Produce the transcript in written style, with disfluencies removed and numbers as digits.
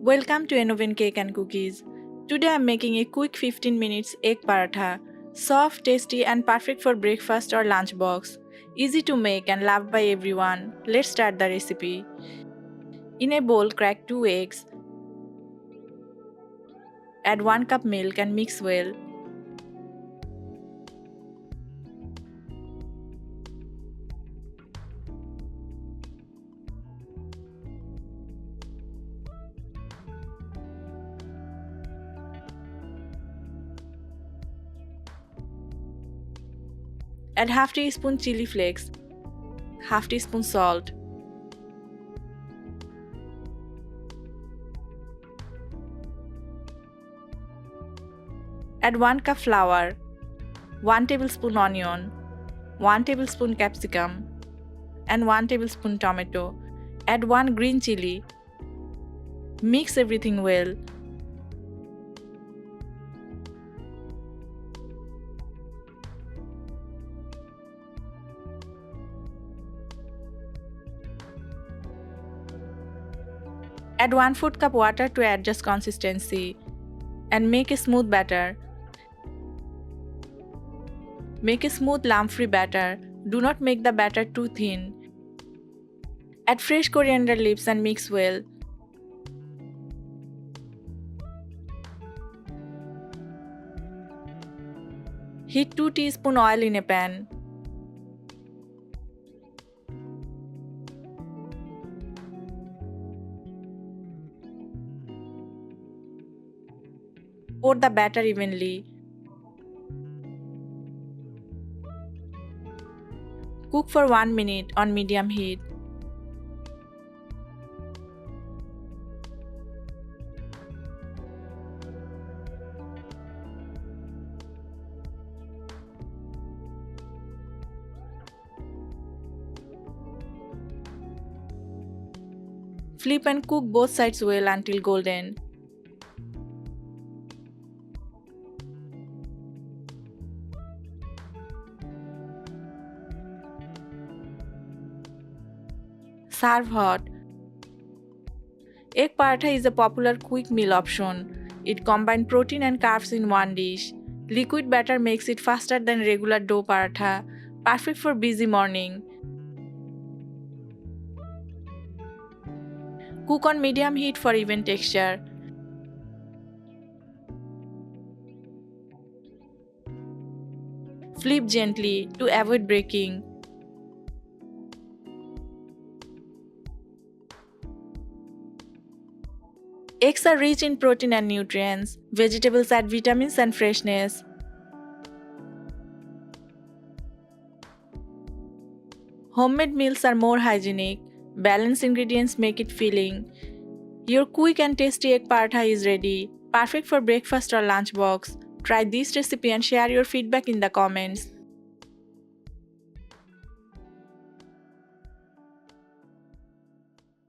Welcome to Enoven Cake and Cookies. Today I'm making a quick 15 minutes egg paratha. Soft, tasty and perfect for breakfast or lunchbox. Easy to make and loved by everyone. Let's start the recipe. In a bowl, crack 2 eggs. Add 1 cup milk and mix well. Add half teaspoon chili flakes, half teaspoon salt, add 1 cup flour, 1 tablespoon onion, 1 tablespoon capsicum, and 1 tablespoon tomato. Add 1 green chilli. Mix everything well. Add 1/4 cup water to adjust consistency and make a smooth batter. Make a smooth lump-free batter. Do not make the batter too thin. Add fresh coriander leaves and mix well. Heat 2 teaspoon oil in a pan. Pour the batter evenly. Cook for 1 minute on medium heat. Flip and cook both sides well until golden. Serve hot. Egg paratha is a popular quick meal option. It combines protein and carbs in one dish. Liquid batter makes it faster than regular dough paratha, perfect for busy morning. Cook on medium heat for even texture. Flip gently to avoid breaking. Eggs are rich in protein and nutrients. Vegetables add vitamins and freshness. Homemade meals are more hygienic. Balanced ingredients make it filling. Your quick and tasty egg paratha is ready. Perfect for breakfast or lunchbox. Try this recipe and share your feedback in the comments.